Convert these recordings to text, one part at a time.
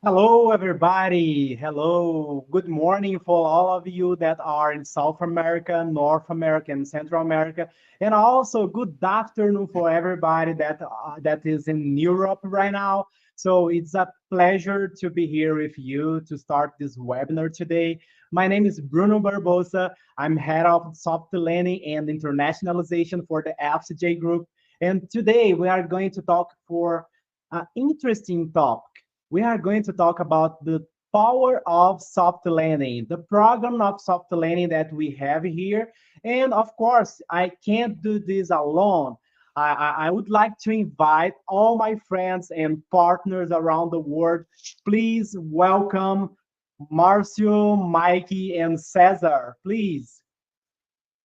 Hello, everybody. Hello. Good morning for all of you that are in South America, North America, and Central America, and also good afternoon for everybody that is in Europe right now. So it's a pleasure to be here with you to start this webinar today. My name is Bruno Barbosa. I'm head of soft landing and internationalization for the FCJ Group, and today we are going to talk for an interesting topic. We are going to talk about the power of soft landing, the program of soft landing that we have here. And of course, I can't do this alone. I would like to invite all my friends and partners around the world. Please welcome Marcio, Mikey, and Cesar. Please.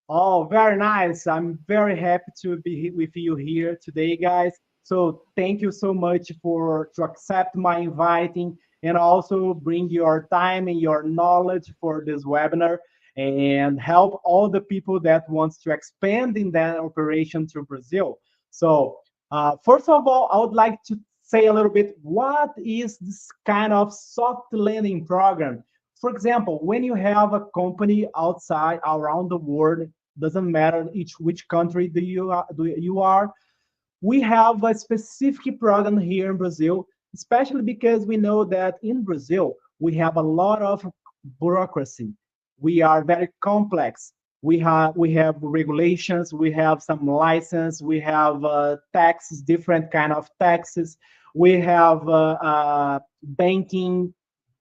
Oh, very nice. I'm very happy to be with you here today, guys. So thank you so much for to accept my inviting and also bring your time and your knowledge for this webinar and help all the people that wants to expand in that operation to Brazil. So first of all, I would like to say a little bit, what is this kind of soft landing program? For example, when you have a company outside around the world, doesn't matter which country do you are. We have a specific program here in Brazil, especially because we know that in Brazil we have a lot of bureaucracy. We are very complex. We have regulations, we have some license, we have taxes, different kind of taxes. We have banking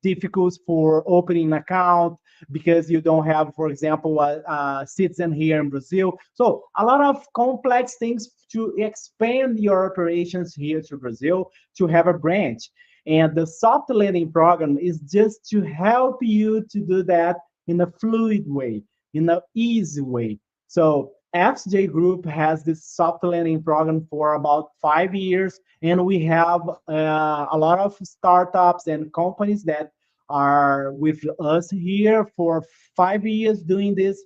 difficult for opening an account because you don't have, for example, a citizen here in Brazil. So a lot of complex things to expand your operations here to Brazil to have a branch. And the soft landing program is just to help you to do that in a fluid way, in an easy way. So FJ Group has this soft landing program for about 5 years, and we have a lot of startups and companies that are with us here for 5 years doing this,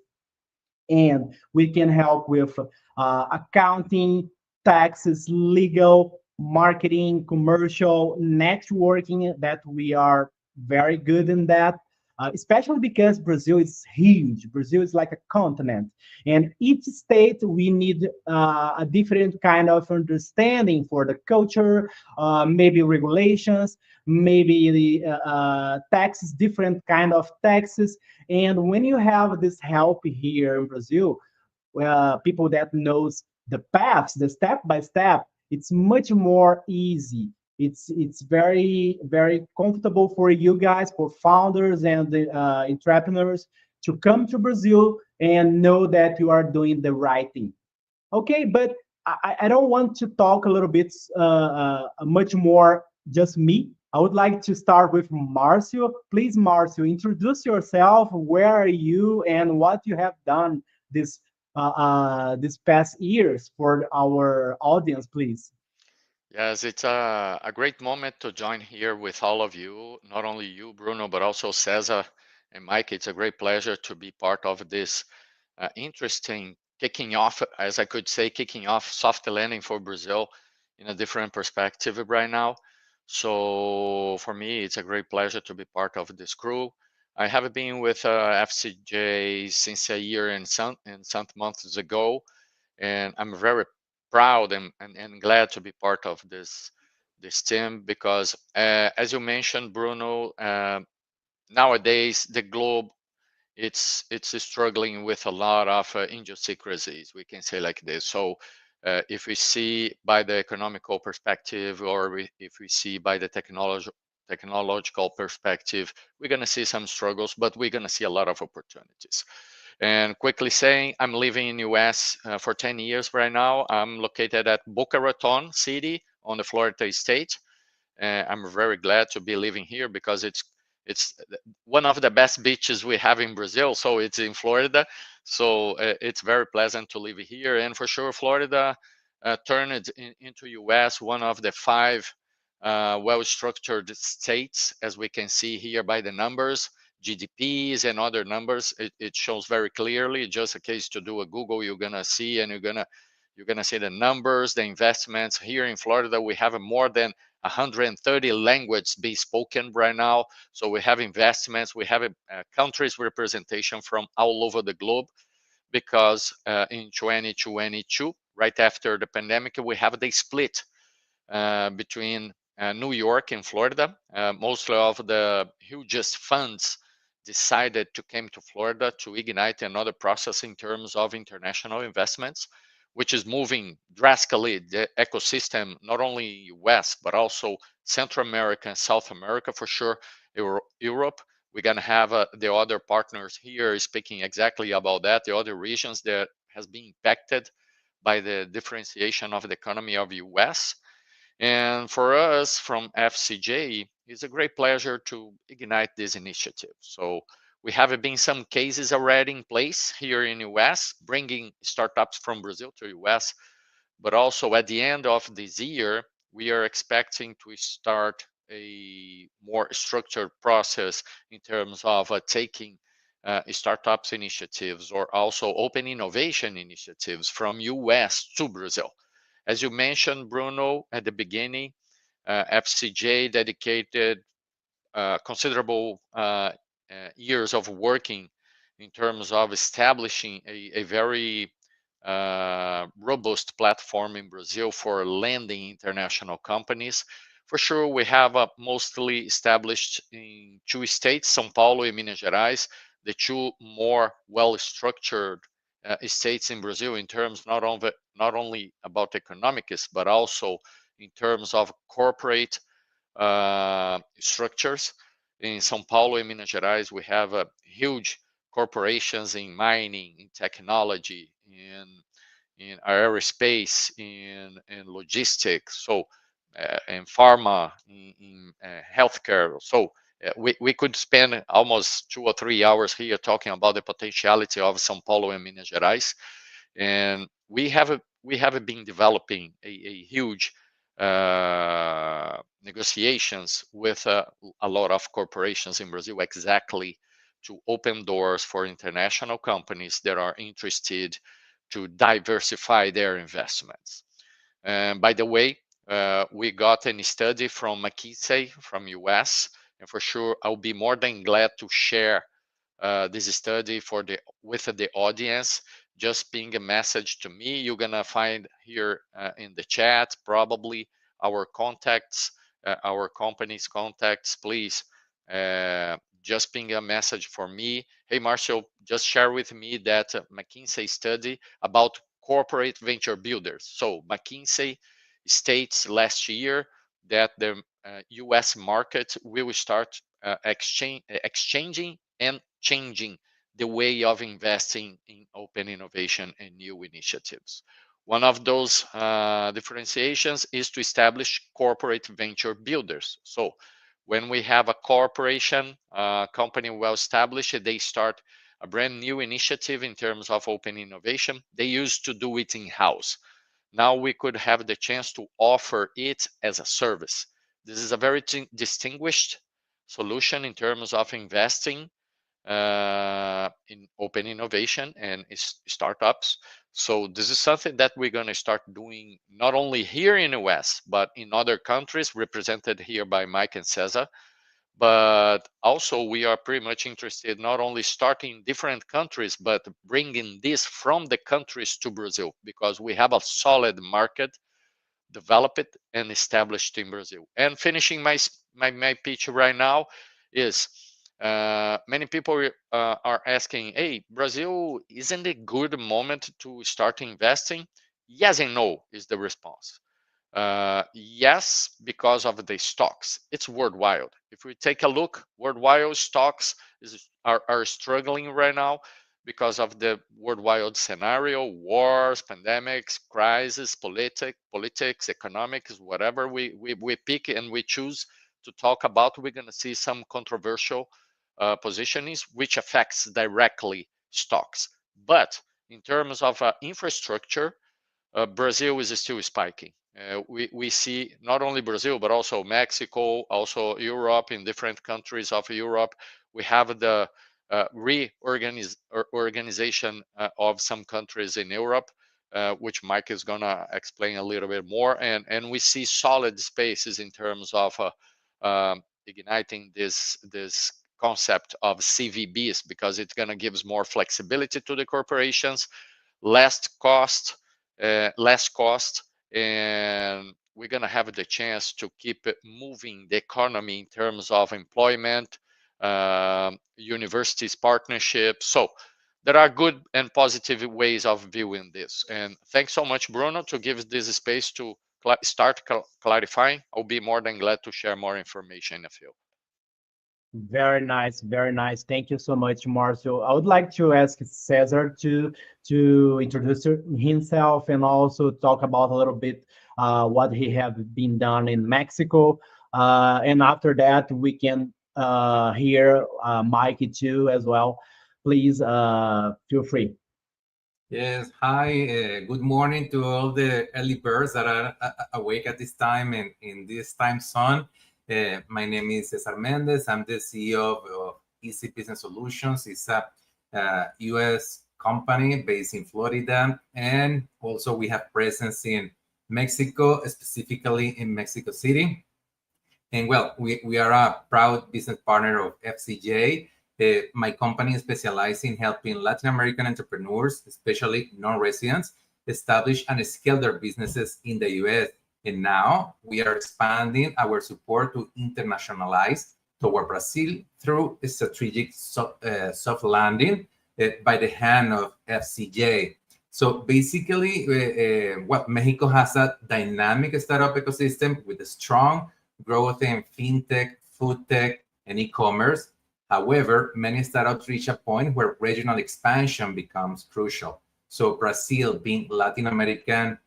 and we can help with accounting, taxes, legal, marketing, commercial, networking, that we are very good in that. Especially because Brazil is huge. Brazil is like a continent, and each state we need a different kind of understanding for the culture, maybe regulations, maybe the taxes, different kind of taxes. And when you have this help here in Brazil, people that knows the paths, the step by step, it's much more easy. It's very comfortable for you guys, for founders and the entrepreneurs to come to Brazil and know that you are doing the right thing. Okay, but I don't want to talk a little bit much more just me. I would like to start with Marcio. Please, Marcio, introduce yourself. Where are you and what you have done this past years for our audience, please. Yes, it's a great moment to join here with all of you, not only you, Bruno, but also Cesar and Mike. It's a great pleasure to be part of this interesting kicking off, as I could say, kicking off soft landing for Brazil in a different perspective right now. So for me, it's a great pleasure to be part of this crew. I have been with FCJ since a year and some months ago, and I'm very proud and glad to be part of this team because, as you mentioned, Bruno, nowadays the globe it's struggling with a lot of idiosyncrasies. We can say like this. So. If we see by the economical perspective, or if we see by the technological perspective, we're going to see some struggles, but we're going to see a lot of opportunities. And quickly saying, I'm living in US for 10 years right now. I'm located at Boca Raton City on the Florida state. I'm very glad to be living here because it's one of the best beaches we have in Brazil. So it's in Florida. So it's very pleasant to live here. And for sure, Florida turned into US one of the five well-structured states, as we can see here by the numbers. GDPs and other numbers, it shows very clearly. Just a case to do a Google, you're gonna see, and you're gonna see the numbers, the investments. Here in Florida, we have more than 130 languages being spoken right now. So we have investments, we have a countries representation from all over the globe, because in 2022, right after the pandemic, we have the split between New York and Florida. Mostly of the hugest funds decided to come to Florida to ignite another process in terms of international investments, which is moving drastically the ecosystem, not only US, but also Central America and South America for sure, Europe. We're going to have the other partners here speaking exactly about that, the other regions that has been impacted by the differentiation of the economy of US. And for us from FCJ, it's a great pleasure to ignite this initiative. So we have been some cases already in place here in US, bringing startups from Brazil to US, but also at the end of this year, we are expecting to start a more structured process in terms of taking startups initiatives or also open innovation initiatives from US to Brazil. As you mentioned, Bruno, at the beginning, FCJ dedicated considerable years of working in terms of establishing a very robust platform in Brazil for lending international companies. For sure, we have mostly established in two states, São Paulo and Minas Gerais, the two more well-structured states in Brazil in terms not only about economics, but also in terms of corporate structures. In São Paulo and Minas Gerais, we have huge corporations in mining, in technology, in aerospace, in logistics, so in pharma, in healthcare. So we could spend almost 2 or 3 hours here talking about the potentiality of São Paulo and Minas Gerais, and we have been developing a huge negotiations with a lot of corporations in Brazil, exactly to open doors for international companies that are interested to diversify their investments. And by the way, we got a study from McKinsey from US, and for sure I'll be more than glad to share this study with the audience. Just ping a message to me. You're gonna find here in the chat probably our contacts, our company's contacts. Please just ping a message for me. Hey Marshall, just share with me that McKinsey study about corporate venture builders. So McKinsey states last year that the US market will start exchanging and changing the way of investing in open innovation and new initiatives. One of those differentiations is to establish corporate venture builders. So when we have a corporation, company well established, they start a brand new initiative in terms of open innovation. They used to do it in-house. Now we could have the chance to offer it as a service. This is a very distinguished solution in terms of investing in open innovation and startups. So this is something that we're going to start doing not only here in the US, but in other countries represented here by Mike and Cesar. But also we are pretty much interested not only starting different countries, but bringing this from the countries to Brazil, because we have a solid market developed and established in Brazil. And finishing my pitch right now is many people are asking, hey, Brazil, isn't it a good moment to start investing? Yes and no is the response. Yes, because of the stocks. It's worldwide. If we take a look, worldwide stocks are struggling right now because of the worldwide scenario, wars, pandemics, crisis, politics, economics, whatever we pick and we choose to talk about, we're going to see some controversial positionings, which affects directly stocks. But in terms of infrastructure, Brazil is still spiking. We see not only Brazil, but also Mexico, also Europe, in different countries of Europe. We have the reorganization of some countries in Europe. which Mike is going to explain a little bit more. And we see solid spaces in terms of igniting this concept of CVBs, because it's going to give us more flexibility to the corporations, less cost, less cost, and we're going to have the chance to keep it moving the economy in terms of employment, universities partnerships. So there are good and positive ways of viewing this. And thanks so much, Bruno, to give us this space to start clarifying. I'll be more than glad to share more information in a few. Very nice, very nice. Thank you so much, Marcio. I would like to ask Cesar to introduce himself and also talk about a little bit what he have been done in Mexico. And after that, we can hear Mikey too as well. Please feel free. Yes, hi. Good morning to all the early birds that are awake at this time and in this time zone. My name is Cesar Mendez. I'm the CEO of Easy Business Solutions. It's a U.S. company based in Florida, and also we have presence in Mexico, specifically in Mexico City. And well, we are a proud business partner of FCJ. My company specializes in helping Latin American entrepreneurs, especially non-residents, establish and scale their businesses in the U.S. And now we are expanding our support to internationalize toward Brazil through a strategic soft landing by the hand of FCJ. So basically, Mexico has a dynamic startup ecosystem with a strong growth in fintech, food tech, and e-commerce. However, many startups reach a point where regional expansion becomes crucial. So Brazil, being Latin America's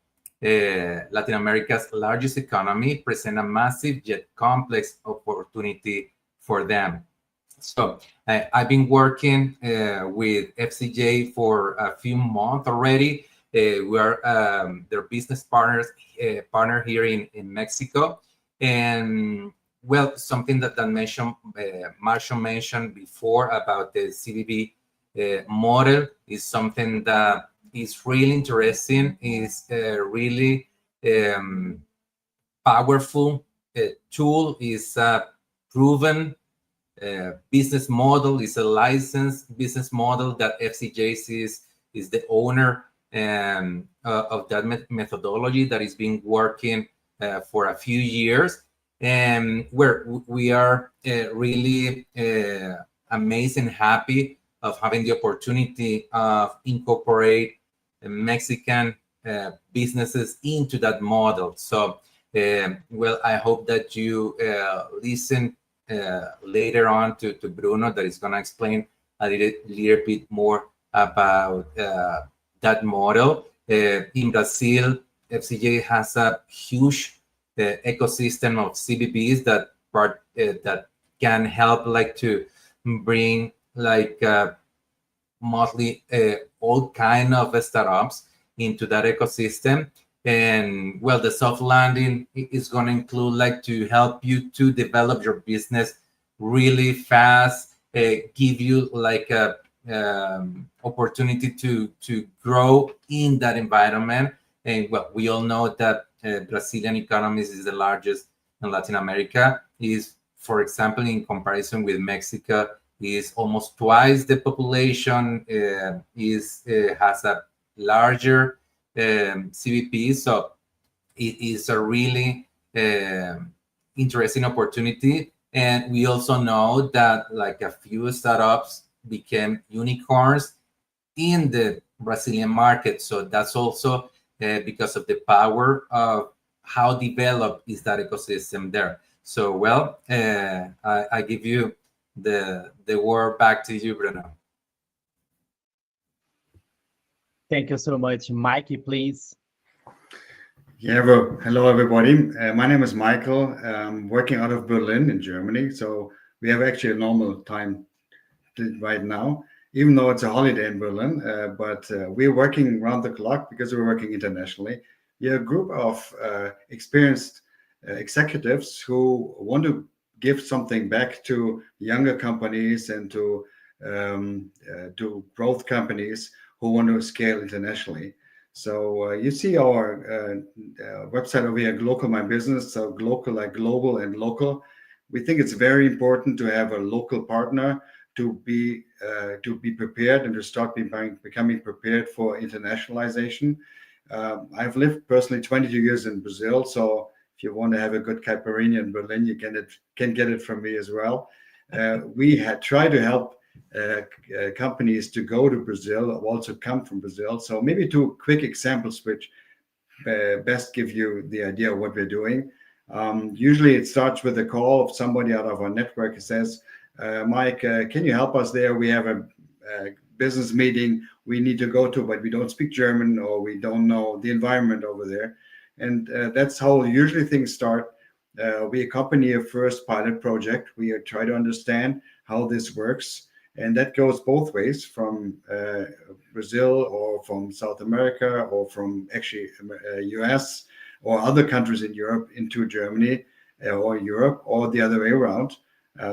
largest economy, presents a massive yet complex opportunity for them. So I've been working with FCJ for a few months already. We are their business partner here in Mexico. And well, something that Marshall mentioned before about the CVB model is something that is really interesting, is a really powerful tool, is a proven business model, is a licensed business model that FCJ is the owner of that methodology that is been working for a few years. And where we are really amazed and happy of having the opportunity of incorporate Mexican businesses into that model. So, well, I hope that you listen later on to Bruno, that is going to explain a little bit more about that model. In Brazil, FCJ has a huge ecosystem of CBBs that can help to bring mostly all kind of startups into that ecosystem. And well, the soft landing is going to include to help you to develop your business really fast, give you a opportunity to grow in that environment. And well, we all know that Brazilian economy is the largest in Latin America. Is, for example, in comparison with Mexico, is almost twice the population. Has a larger CVP. So it is a really interesting opportunity. And we also know that a few startups became unicorns in the Brazilian market. So that's also because of the power of how developed is that ecosystem there. So, well, I give you the word back to you, Bruno. Thank you so much. Mikey, please. Yeah, well, hello, everybody. My name is Michael. I'm working out of Berlin in Germany. So we have actually a normal time right now, even though it's a holiday in Berlin. But we're working around the clock because we're working internationally. We're a group of experienced executives who want to give something back to younger companies and to growth companies who want to scale internationally. So you see our website over here, Glocal My Business. So Glocal like global and local. We think it's very important to have a local partner to be prepared and to start becoming prepared for internationalization. I've lived personally 22 years in Brazil, so if you want to have a good caipirinha in Berlin, you can get it from me as well. We had tried to help companies to go to Brazil, also come from Brazil. So maybe two quick examples which best give you the idea of what we're doing. Usually it starts with a call of somebody out of our network who says, Mike, can you help us there? We have a business meeting we need to go to, but we don't speak German or we don't know the environment over there. And that's how usually things start. We accompany a first pilot project. We try to understand how this works. And that goes both ways from Brazil or from South America or from actually US or other countries in Europe into Germany or Europe or the other way around.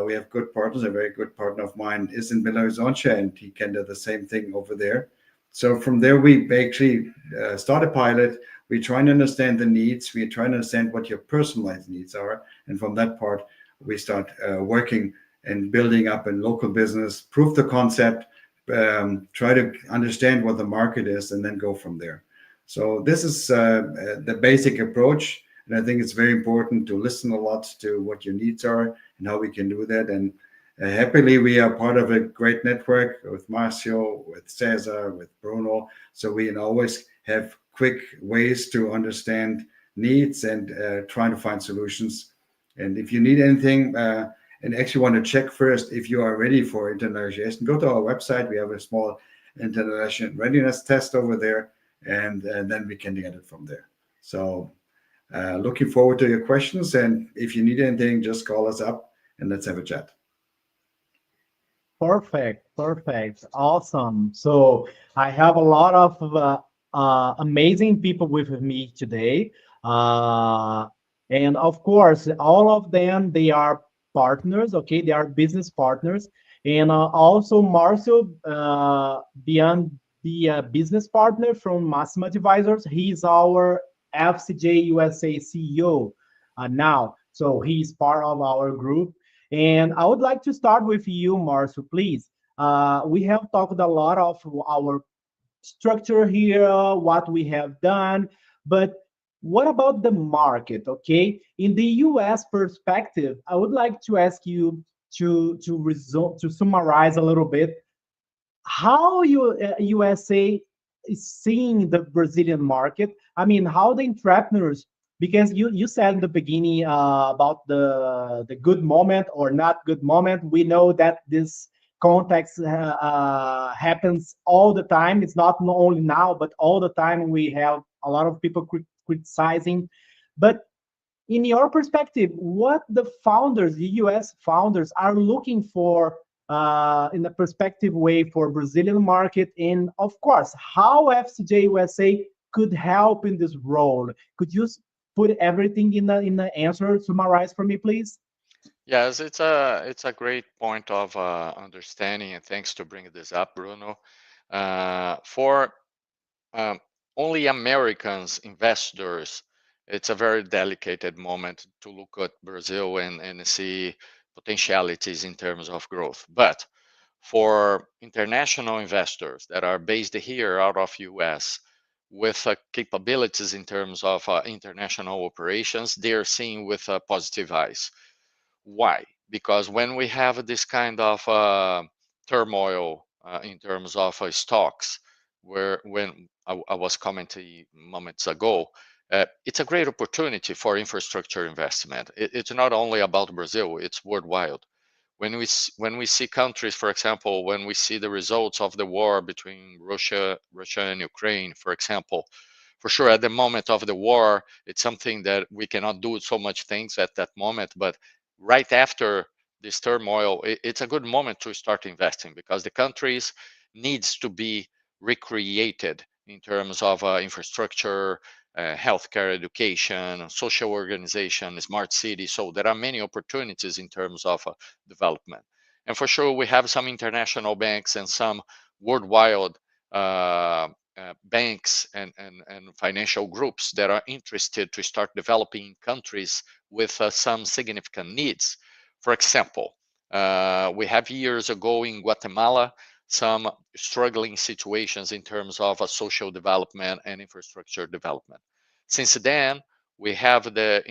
We have good partners. A very good partner of mine is in Belo Horizonte, and he can do the same thing over there. So from there, we actually start a pilot. We try and understand the needs. We try and understand what your personalized needs are. And from that part, we start working and building up a local business, prove the concept, try to understand what the market is, and then go from there. So this is the basic approach. And I think it's very important to listen a lot to what your needs are and how we can do that. And happily, we are part of a great network with Marcio, with Cesar, with Bruno. So we can always have quick ways to understand needs and trying to find solutions. And if you need anything and actually want to check first if you are ready for internationalization, go to our website. We have a small international readiness test over there, and then we can get it from there. So looking forward to your questions. And if you need anything, just call us up and let's have a chat. Perfect, perfect, awesome. So I have a lot of amazing people with me today, uh, and of course, all of them they are partners. Okay, they are business partners, and also Marcio, beyond the business partner from Massimo Advisors, he's our FCJ USA CEO now. So he's part of our group. And I would like to start with you, Marcio, please. We have talked a lot of our structure here, what we have done, but what about the market? Okay, in the U.S. perspective, I would like to ask you to summarize a little bit how USA is seeing the Brazilian market. I mean, how the entrepreneurs, because you said in the beginning about the good moment or not good moment. We know that this context happens all the time. It's not only now, but all the time we have a lot of people criticizing. But in your perspective, what the founders, the US founders, are looking for in a perspective way for Brazilian market, and of course, how FCJ USA could help in this role? Could you put everything in the answer, summarize for me, please? Yes, it's a great point of understanding, and thanks to bringing this up, Bruno. For um, only Americans investors, it's a very delicate moment to look at Brazil and see potentialities in terms of growth. But for international investors that are based here out of US with capabilities in terms of international operations, they are seeing with positive eyes. Why? Because when we have this kind of turmoil in terms of stocks, where when I was commenting moments ago, it's a great opportunity for infrastructure investment. It's not only about Brazil; it's worldwide. When we see countries, for example, when we see the results of the war between Russia and Ukraine, for example, for sure at the moment of the war, it's something that we cannot do so much things at that moment, but right after this turmoil, it's a good moment to start investing because the countries needs to be recreated in terms of infrastructure, healthcare, education, social organization, smart city. So there are many opportunities in terms of development. And for sure, we have some international banks and some worldwide banks and financial groups that are interested to start developing countries with some significant needs. For example, we have years ago in Guatemala some struggling situations in terms of social development and infrastructure development. Since then, we have the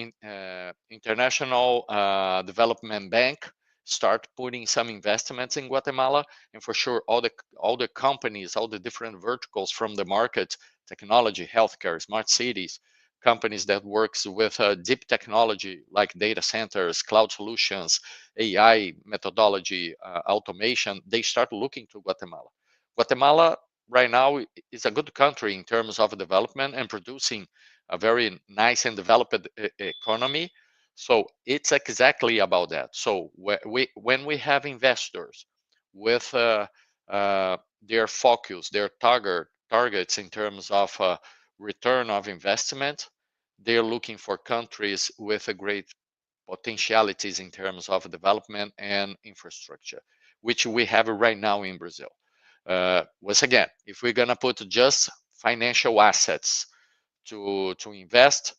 International Development Bank start putting some investments in Guatemala, and for sure all the companies, all the different verticals from the market, technology, healthcare, smart cities, companies that works with deep technology like data centers, cloud solutions, AI methodology, automation, they start looking to Guatemala. Guatemala right now is a good country in terms of development and producing a very nice and developed economy. So it's exactly about that. So when we have investors with their focus, their targets in terms of return of investment, they're looking for countries with a great potentialities in terms of development and infrastructure, which we have right now in Brazil. Once again, if we're gonna put just financial assets to invest,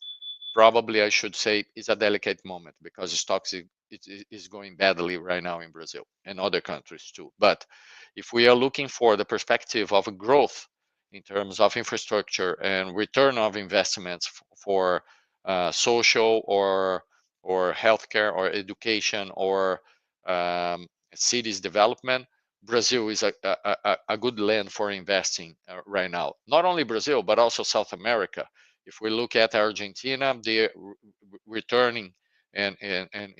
probably I should say is a delicate moment because stocks is going badly right now in Brazil and other countries too. But if we are looking for the perspective of growth in terms of infrastructure and return of investments for social or healthcare or education or cities development, Brazil is a good land for investing right now. Not only Brazil, but also South America. If we look at Argentina, they're returning and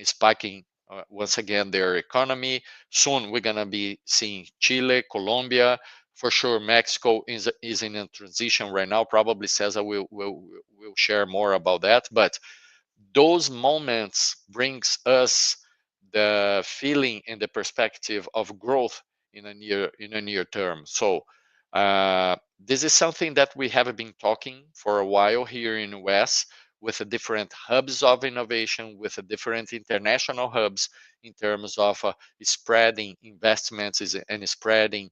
spiking once again their economy. Soon we're gonna be seeing Chile, Colombia, for sure. Mexico is in a transition right now. Probably Cesar will share more about that. But those moments brings us the feeling and the perspective of growth in a near term. So this is something that we have been talking for a while here in US with the different hubs of innovation, with the different international hubs in terms of spreading investments and spreading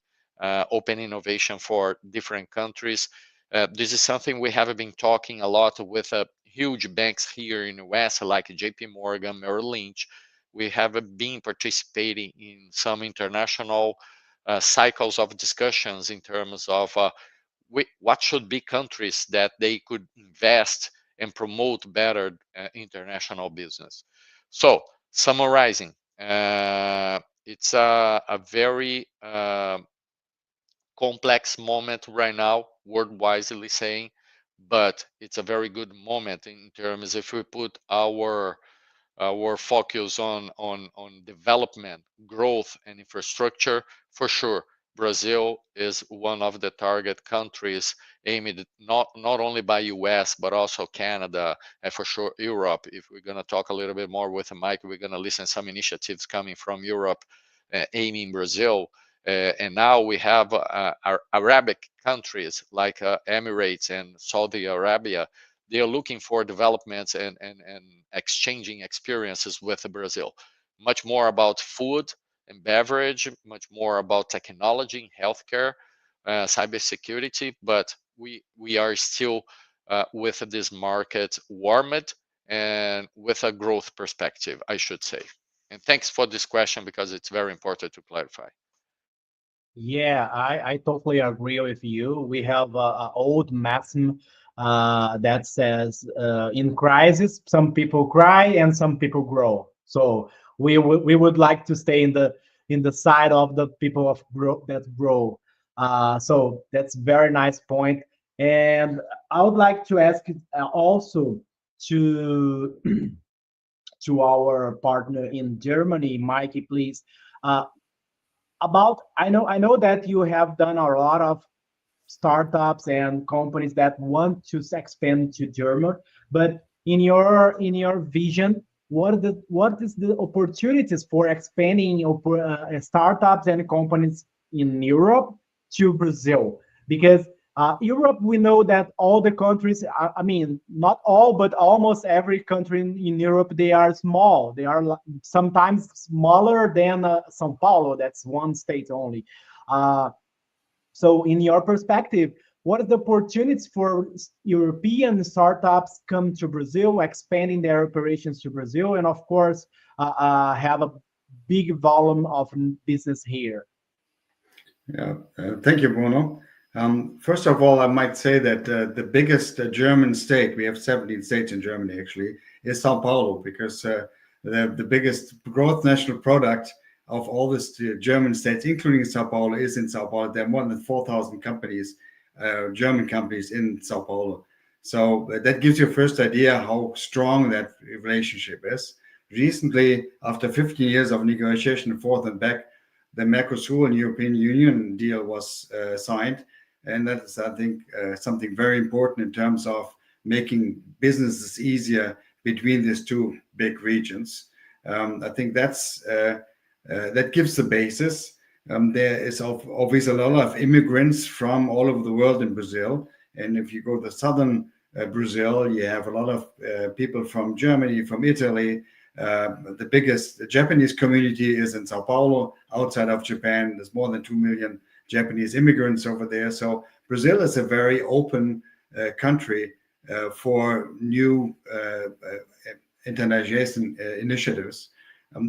open innovation for different countries. This is something we have been talking a lot with huge banks here in the West, like JP Morgan, Merrill Lynch. We have been participating in some international cycles of discussions in terms of what should be countries that they could invest and promote better international business. So, summarizing, it's a very complex moment right now, word wisely saying, but it's a very good moment in terms if we put our focus on development, growth, and infrastructure. For sure, Brazil is one of the target countries aimed not only by US but also Canada and for sure Europe. If we're going to talk a little bit more with Mike, we're going to listen some initiatives coming from Europe aiming Brazil. And now we have Arabic countries like Emirates and Saudi Arabia. They are looking for developments and exchanging experiences with Brazil. Much more about food and beverage, much more about technology, healthcare, cybersecurity, but we are still with this market warmed and with a growth perspective, I should say. And thanks for this question because it's very important to clarify. Yeah, I totally agree with you. We have a old maxim that says, in crisis, some people cry and some people grow. So we would like to stay in the side of the people of grow that grow. So that's very nice point. And I would like to ask also to to our partner in Germany, Mikey, please. Uh, about I know that you have done a lot of startups and companies that want to expand to Germany, but in your vision, what is the opportunities for expanding startups and companies in Europe to Brazil? Because Europe, we know that all the countries, I mean, not all, but almost every country in Europe, they are small. They are sometimes smaller than São Paulo. That's one state only. Uh, so, in your perspective, what are the opportunities for European startups come to Brazil, expanding their operations to Brazil, and of course, have a big volume of business here? Yeah, thank you, Bruno. First of all, I might say that the biggest German state, we have 17 states in Germany actually, is Sao Paulo, because the biggest growth national product of all the German states, including Sao Paulo, is in Sao Paulo. There are more than 4,000 companies, German companies in Sao Paulo. So that gives you a first idea how strong that relationship is. Recently, after 15 years of negotiation forth and back, the Mercosur and European Union deal was signed, and that is, I think, something very important in terms of making businesses easier between these two big regions. I think that gives the basis. There is obviously a lot of immigrants from all over the world in Brazil, and if you go to southern Brazil, you have a lot of people from Germany, from Italy. The biggest Japanese community is in Sao Paulo, outside of Japan. There's more than 2 million Japanese immigrants over there. So Brazil is a very open country for new internationalization initiatives.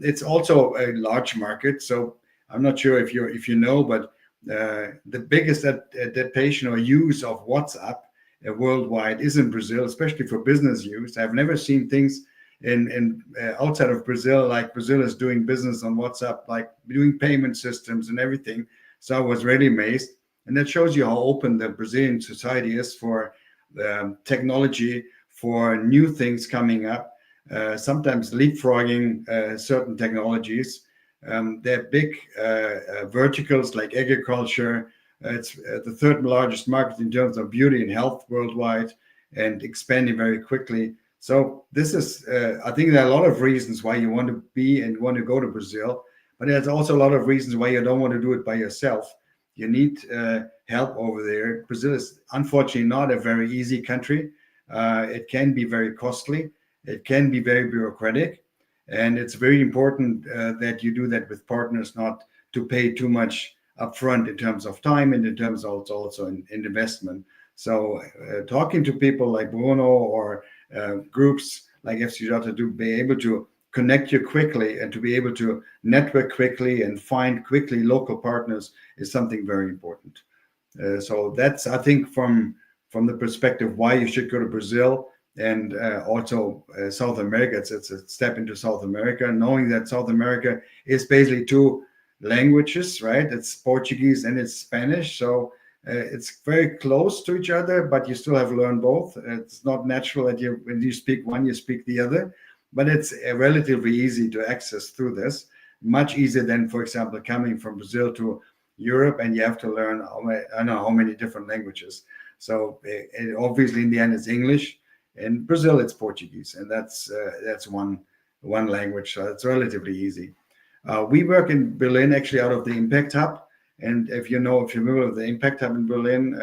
It's also a large market. So I'm not sure if you know, but the biggest adaptation or use of WhatsApp worldwide is in Brazil, especially for business use. I've never seen things in outside of Brazil, like Brazil is doing business on WhatsApp, like doing payment systems and everything. So I was really amazed, and that shows you how open the Brazilian society is for technology, for new things coming up. Sometimes leapfrogging certain technologies. They're big verticals like agriculture. It's the third largest market in terms of beauty and health worldwide, and expanding very quickly. So this is, I think there are a lot of reasons why you want to be and want to go to Brazil, but there's also a lot of reasons why you don't want to do it by yourself. You need help over there. Brazil is unfortunately not a very easy country. It can be very costly. It can be very bureaucratic. And it's very important that you do that with partners, not to pay too much upfront in terms of time and in terms of also in investment. So talking to people like Bruno or groups like FCJ to be able to connect you quickly and to be able to network quickly and find quickly local partners is something very important. So that's, I think, from the perspective why you should go to Brazil and also South America. It's a step into South America, knowing that South America is basically two languages, right? It's Portuguese and it's Spanish. So it's very close to each other, but you still have to learn both. It's not natural that when you speak one, you speak the other, but it's relatively easy to access through this. Much easier than, for example, coming from Brazil to Europe, and you have to learn I don't know how many different languages. So obviously, in the end, it's English. In Brazil, it's Portuguese, and that's one language. So it's relatively easy. We work in Berlin, actually, out of the Impact Hub. And if you're familiar with the Impact Hub in Berlin,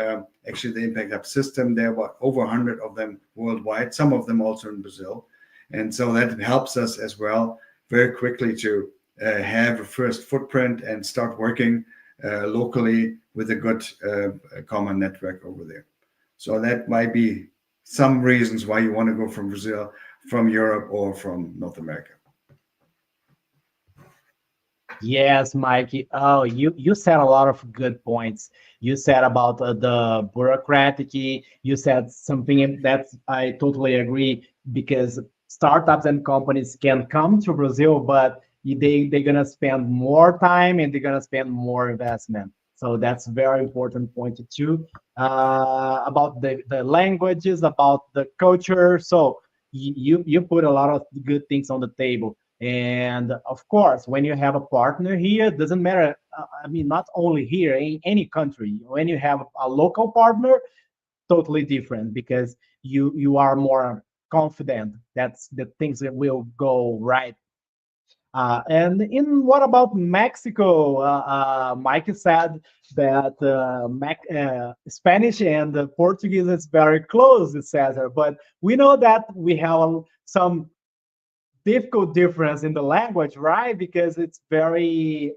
actually the Impact Hub system, there were over 100 of them worldwide, some of them also in Brazil. And so that helps us as well very quickly to have a first footprint and start working locally with a good common network over there. So that might be some reasons why you want to go from Brazil, from Europe, or from North America. Yes, Mikey. Oh, you said a lot of good points. You said about the bureaucratic. You said something that I totally agree, because startups and companies can come to Brazil, but they're gonna spend more time and they're gonna spend more investment. So that's very important point too. About the languages, about the culture. So you put a lot of good things on the table. And of course, when you have a partner here, it doesn't matter. I mean, not only here, in any country, when you have a local partner, totally different, because you are more confident that the things that will go right. And in what about Mexico? Mike said that Spanish and Portuguese is very close, Cesar, but we know that we have some difficult difference in the language, right? Because it's very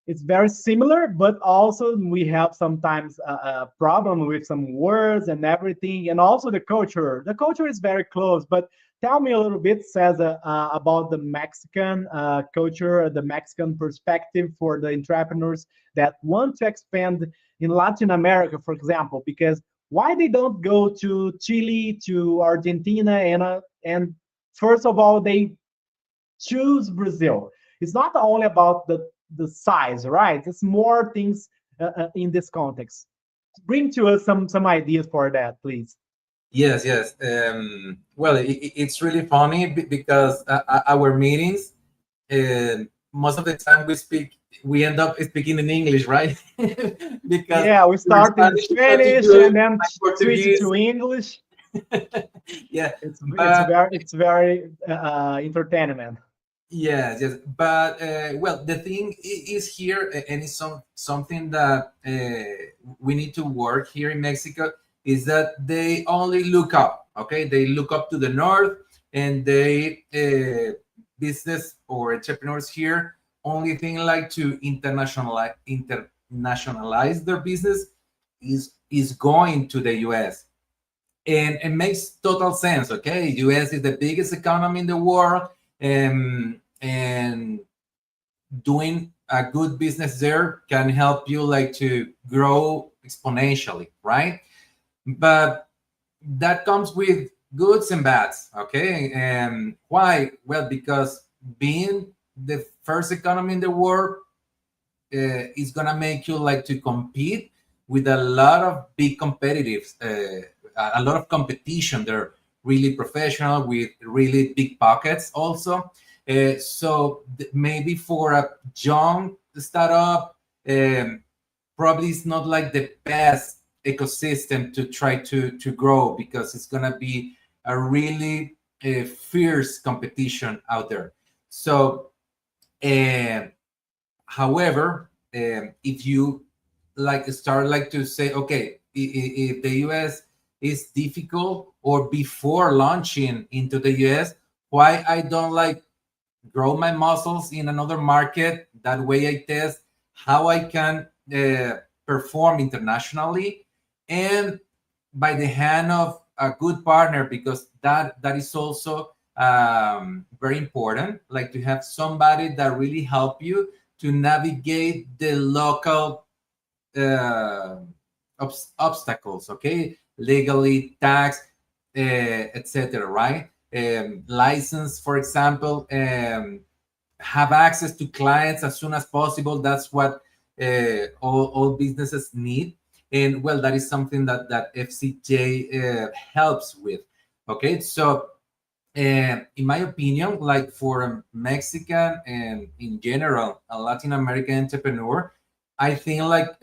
it's very similar, but also we have sometimes a problem with some words and everything, and also the culture. The culture is very close. But tell me a little bit, Cesar, about the Mexican culture, the Mexican perspective for the entrepreneurs that want to expand in Latin America, for example, because why they don't go to Chile, to Argentina, and first of all they choose Brazil. It's not only about the size, right? It's more things in this context. Bring to us some ideas for that, please. Yes, yes. Well, it's really funny because our meetings, most of the time we end up speaking in English, right? Because Yeah, we your start in Spanish is not too Spanish good, and then my switch it Portuguese. to English. Yeah, It's but very entertainment. yes, yes. But well, the thing is here, and it's something that we need to work here in Mexico, is that they only look up. Okay, they look up to the north, and they business or entrepreneurs here only thing like to internationalize their business is going to the U.S. And it makes total sense. Okay, U.S. is the biggest economy in the world, and doing a good business there can help you like to grow exponentially, right? But that comes with goods and bads. Okay, and why? Well, because being the first economy in the world is gonna make you like to compete with a lot of big competitives, a lot of competition. They're really professional with really big pockets also. So maybe for a young startup, probably it's not like the best ecosystem to try to grow because it's gonna be a really fierce competition out there. So uh, however, if you like start like to say, okay, if the US is difficult or before launching into the US, why I don't like grow my muscles in another market? That way I test how I can perform internationally, and by the hand of a good partner, because that is also very important, like to have somebody that really help you to navigate the local uh, obstacles, okay, legally, tax, etc., right? License, for example, have access to clients as soon as possible. That's what all businesses need. And well, that is something that FCJ helps with. Okay, so in my opinion, like for a Mexican and in general a Latin American entrepreneur, I think like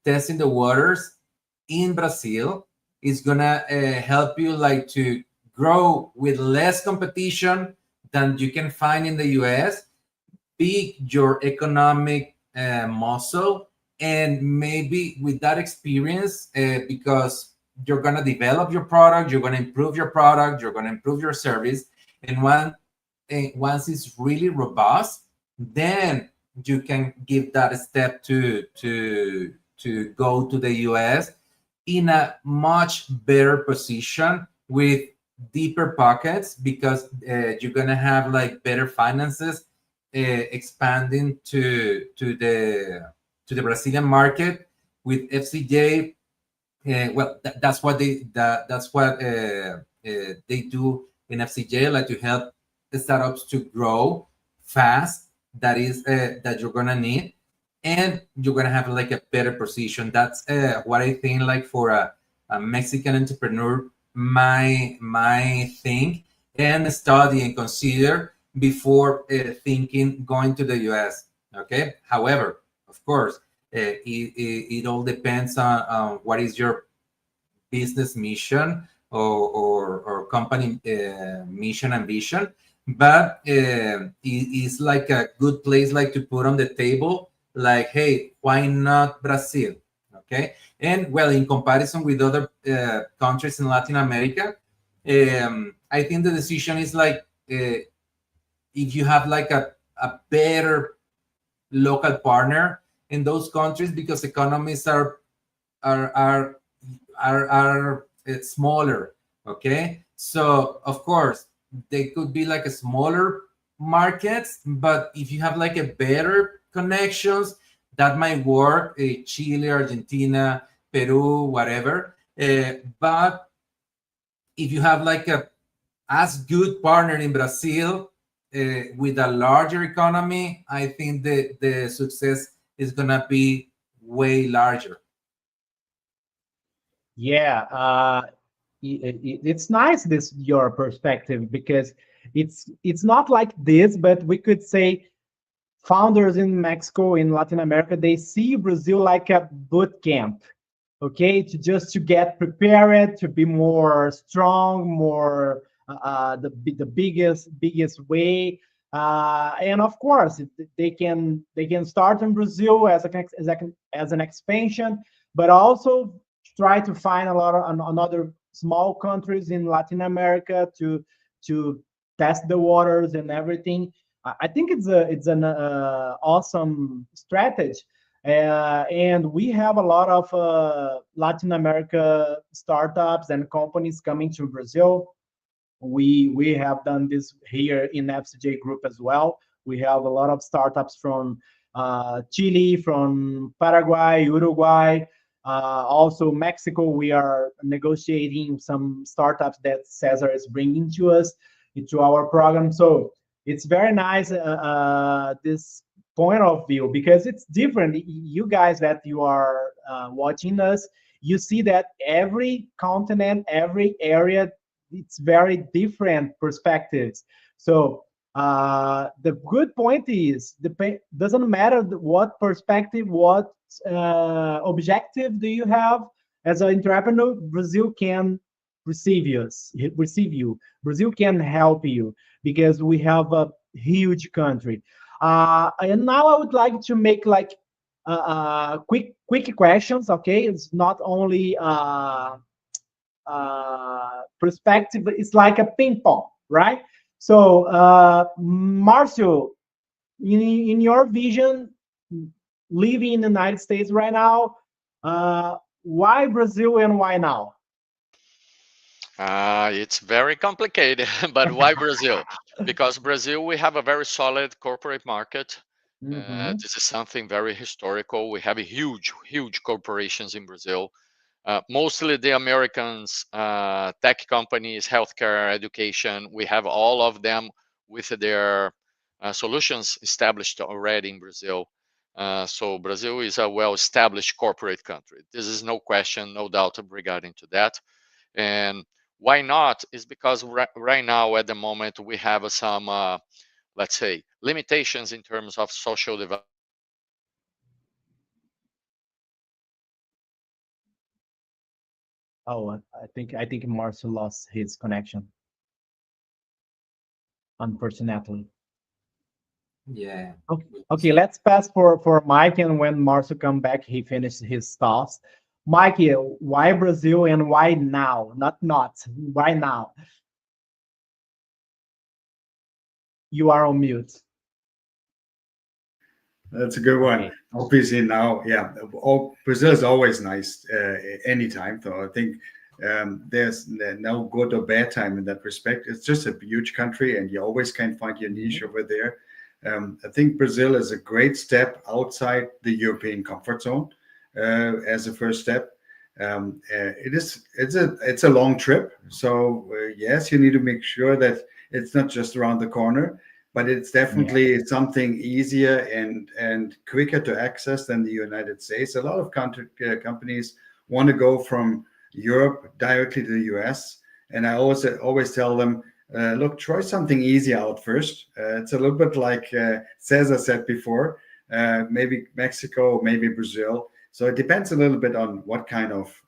testing the waters in Brazil is gonna help you like to grow with less competition than you can find in the US, pick your economic muscle, and maybe with that experience, because you're going to develop your product, you're going to improve your product, you're going to improve your service, and once it's really robust, then you can give that step to go to the US in a much better position with deeper pockets, because you're gonna have like better finances, expanding to the Brazilian market with FCJ. Well, that's what they do in FCJ, like to help the startups to grow fast. That is that you're gonna need, and you're gonna have like a better position. That's what I think. Like for a Mexican entrepreneur, my thing and study and consider before thinking going to the US. Okay. However, of course, it all depends on what is your business mission or company mission and vision. But it's like a good place like to put on the table, like, hey, why not Brazil? Okay. And well, in comparison with other countries in Latin America, I think the decision is like, if you have like a better local partner in those countries because economies are are smaller. Okay, so of course they could be like a smaller markets, but if you have like a better connections, that might work. Chile, Argentina, Peru, whatever. But if you have like a as good partner in Brazil with a larger economy, I think the success is gonna be way larger. Yeah, it's nice this your perspective because it's not like this, but we could say founders in Mexico, in Latin America, they see Brazil like a boot camp, okay, to just to get prepared, to be more strong, more the biggest way. And of course, they can start in Brazil as an expansion, but also try to find a lot of another small countries in Latin America to test the waters and everything. I think it's an awesome strategy, and we have a lot of Latin America startups and companies coming to Brazil. We have done this here in FCJ Group as well. We have a lot of startups from Chile, from Paraguay, Uruguay, also Mexico. We are negotiating some startups that Cesar is bringing to us into our program. So it's very nice this point of view because it's different. You guys that you are watching us, you see that every continent, every area, it's very different perspectives. So the good point is doesn't matter what perspective, what objective do you have as an entrepreneur. Brazil can receive you. Brazil can help you because we have a huge country. And now I would like to make like quick questions. Okay, it's not only perspective, it's like a ping pong, right? So, Marcio, in your vision, living in the United States right now, why Brazil and why now? It's very complicated, but why Brazil? Because Brazil, we have a very solid corporate market. Hmm. This is something very historical. We have a huge corporations in Brazil. Mostly the Americans, tech companies, healthcare, education. We have all of them with their solutions established already in Brazil. So Brazil is a well-established corporate country. This is no question, no doubt regarding to that. And why not is because right now at the moment we have some let's say limitations in terms of social development. Oh, I think Marcio lost his connection, unfortunately. Yeah. Okay, okay, let's pass for Mike, and when Marcio come back, he finished his thoughts. Mikey, why Brazil and why now? Not why now? You are on mute. That's a good one. Okay. Obviously now, yeah, Brazil is always nice anytime. So I think there's no good or bad time in that respect. It's just a huge country, and you always can find your niche Mhm. over there. I think Brazil is a great step outside the European comfort zone as a first step. It's a long trip, so yes, you need to make sure that it's not just around the corner, but it's Yeah. definitely something easier and quicker to access than the United States. A lot of companies want to go from Europe directly to the US, and I always tell them, look, try something easy out first. It's a little bit like Cesar said before, maybe Mexico, maybe Brazil. So it depends a little bit on what kind of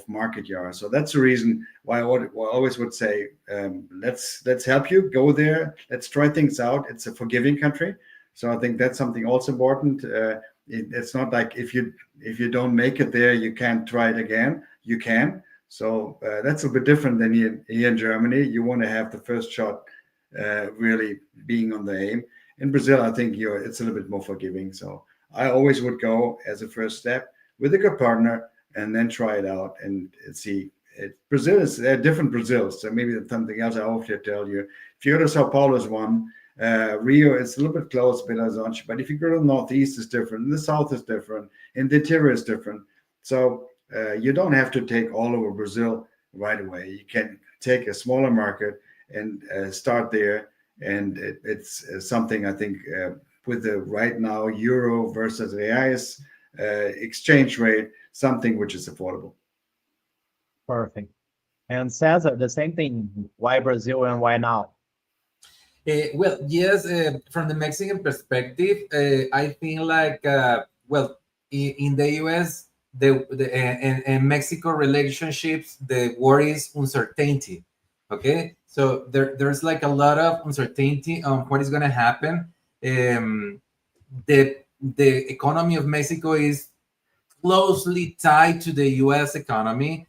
market you are. So that's the reason why I always would say, let's help you go there. Let's try things out. It's a forgiving country, so I think that's something also important. It's not like if you don't make it there, you can't try it again. You can. So that's a bit different than here in Germany. You want to have the first shot really being on the aim. In Brazil, I think it's a little bit more forgiving. So I always would go as a first step with a good partner and then try it out and see. Brazil is different Brazils. So maybe that's something else I often tell you. If you go to Sao Paulo is one, Rio is a little bit close, Belo Horizonte, but if you go to the northeast, it's different. And the south is different, and the interior is different. So you don't have to take all over Brazil right away. You can take a smaller market and start there. And it's something I think with the right now euro versus reais exchange rate, something which is affordable. Perfect. And Cesar, the same thing. Why Brazil and why now? Well, yes, from the Mexican perspective, I think like, well, in the US, and Mexico relationships, the word is uncertainty. Okay. So there's like a lot of uncertainty on what is going to happen. Um, the economy of Mexico is closely tied to the US economy.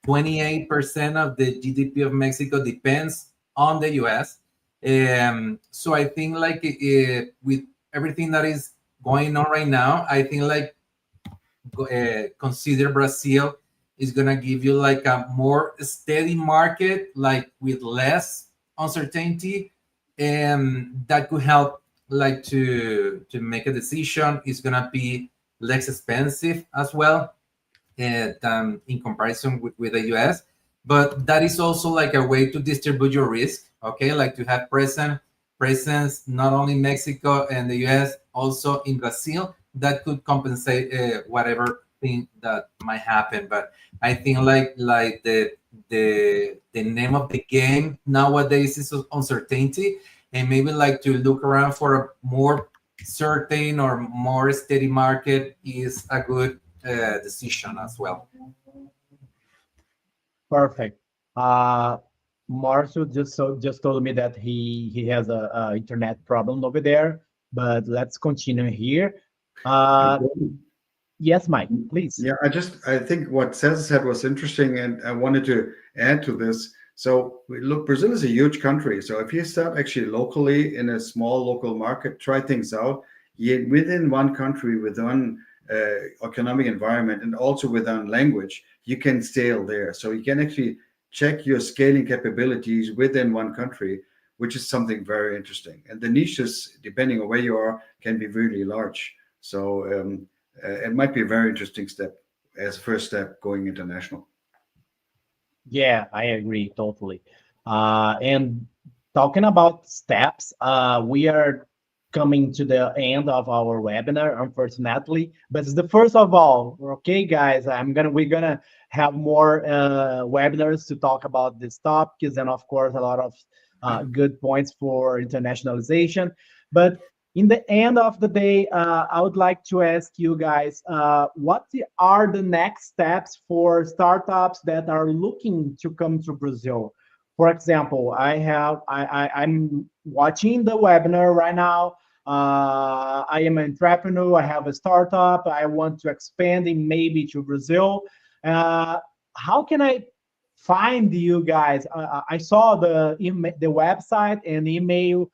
28% of the GDP of Mexico depends on the US. So I think like with everything that is going on right now, I think like consider Brazil is gonna give you like a more steady market, like with less uncertainty, and that could help like to make a decision. It's gonna be less expensive as well in comparison with the US. But that is also like a way to distribute your risk. Okay, like to have presence not only in Mexico and the US, also in Brazil. That could compensate whatever thing that might happen. But I think like the name of the game nowadays is uncertainty, and maybe like to look around for a more certain or more steady market is a good decision as well. Perfect. Uh, Marshall just told me that he has a internet problem over there, but let's continue here. Uh, yes, Mike, please. Yeah, I think what Cesar said was interesting, and I wanted to add to this. So look, Brazil is a huge country. So if you start actually locally in a small local market, try things out, within one country, with one economic environment, and also with one language, you can scale there. So you can actually check your scaling capabilities within one country, which is something very interesting. And the niches, depending on where you are, can be really large. So it might be a very interesting step as first step going international. Yeah, I agree totally. And talking about steps, we are coming to the end of our webinar, unfortunately. But it's the first of all, okay, guys. We're gonna have more webinars to talk about this topics, and of course, a lot of good points for internationalization. But in the end of the day, I would like to ask you guys, are the next steps for startups that are looking to come to Brazil? For example, I'm watching the webinar right now. I am an entrepreneur. I have a startup. I want to expand in maybe to Brazil. Uh, how can I find you guys? I saw the website and email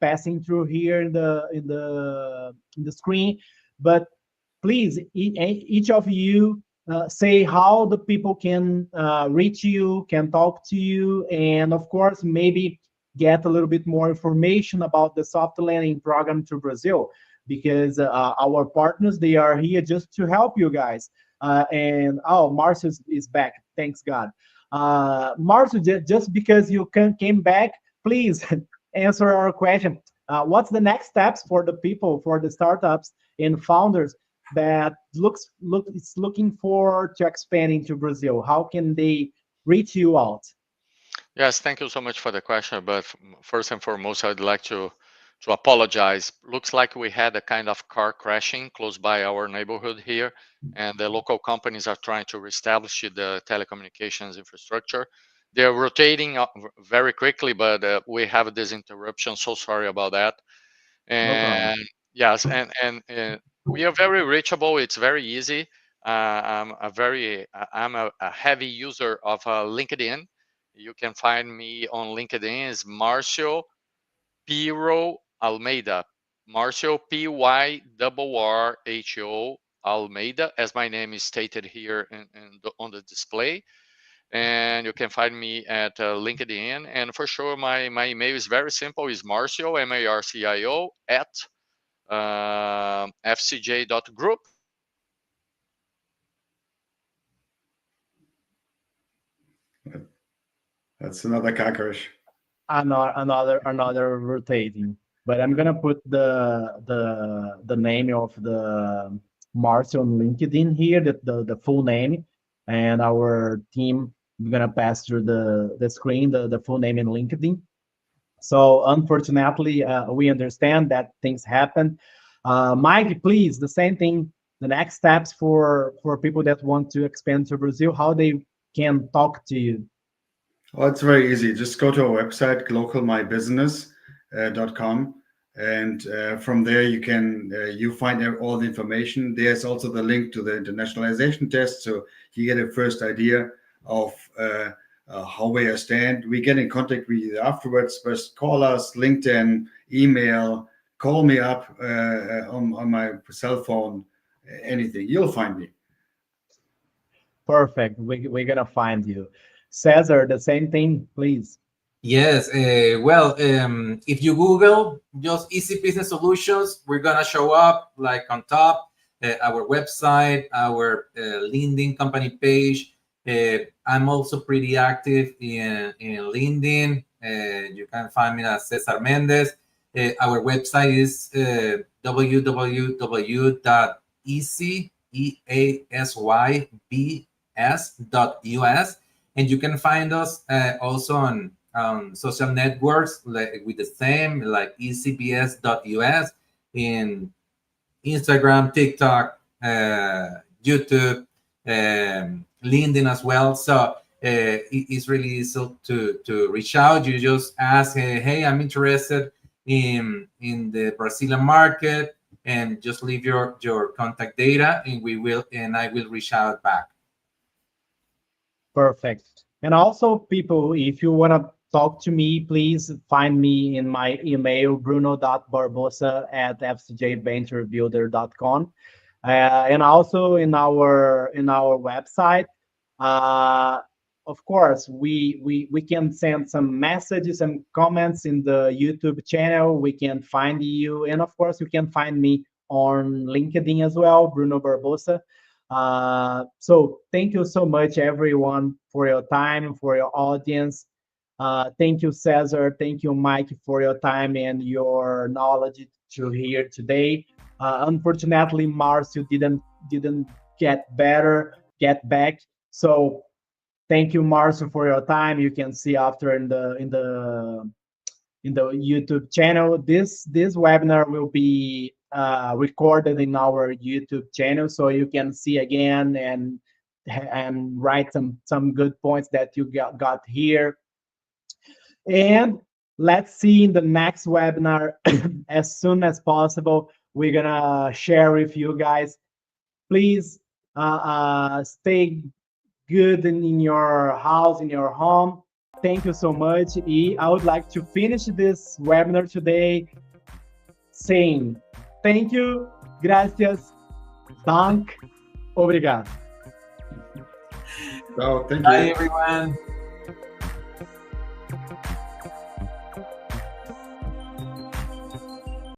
passing through here in the screen. But please, each of you say how the people can reach you, can talk to you, and of course, maybe get a little bit more information about the soft landing program to Brazil, because our partners, they are here just to help you guys. And oh, Marcio is back. Thanks God. Marcio, just because you came back, please answer our question. What's the next steps for the people, for the startups and founders that is looking forward to expanding to Brazil? How can they reach you out? Yes, thank you so much for the question. But first and foremost, I'd like to apologize. Looks like we had a kind of car crashing close by our neighborhood here, and the local companies are trying to reestablish the telecommunications infrastructure. They're rotating very quickly, but we have this interruption. So sorry about that. No problem. And yes, and we are very reachable. It's very easy. I'm a heavy user of LinkedIn. You can find me on LinkedIn. Is Marcio Piro Almeida, Marcio, Pyrrho Almeida, as my name is stated here on the display. And you can find me at LinkedIn. And for sure, my email is very simple. It's Marcio, Marcio, at fcj.group. That's another cockroach. Another rotating. But I'm gonna put the name of the Marcy on LinkedIn here, the full name, and our team gonna pass through the screen the full name in LinkedIn. So unfortunately, we understand that things happen. Mike, please, the same thing. The next steps for people that want to expand to Brazil, how they can talk to you. Oh, it's very easy. Just go to our website, localmybusiness.com, and from there you find all the information. There's also the link to the internationalization test, so you get a first idea of how we stand. We get in contact with you afterwards. First, call us, LinkedIn, email, call me up on my cell phone, anything. You'll find me. Perfect. We're gonna find you. Cesar, the same thing, please. Yes, well, if you Google just Easy Business Solutions, we're gonna show up like on top, our website, our LinkedIn company page. I'm also pretty active in LinkedIn. You can find me as Cesar Mendez. Our website is www.easybs.us, and you can find us also on social networks like with the same, like ecbs.us, in Instagram, TikTok, YouTube, LinkedIn as well. So it's really easy to reach out. You just ask, hey, I'm interested in the Brazilian market, and just leave your contact data, and I will reach out back. Perfect. And also, people, if you want to talk to me, please find me in my email, bruno.barbosa@fcjventurebuilder.com. And also in our website. Of course, we can send some messages and comments in the YouTube channel. We can find you. And of course, you can find me on LinkedIn as well, Bruno Barbosa. So thank you so much, everyone, for your time, for your audience. Thank you, Cesar. Thank you, Mike, for your time and your knowledge to here today. Unfortunately, Marcio didn't get back. So thank you, Marcio, for your time. You can see after in the YouTube channel. This webinar will be recorded in our YouTube channel, so you can see again and write some good points that you got here. And let's see in the next webinar as soon as possible. We're gonna share with you guys. Please stay good in your house, in your home. Thank you so much. I would like to finish this webinar today saying thank you, gracias, dank, obrigado. So thank you. Bye, everyone.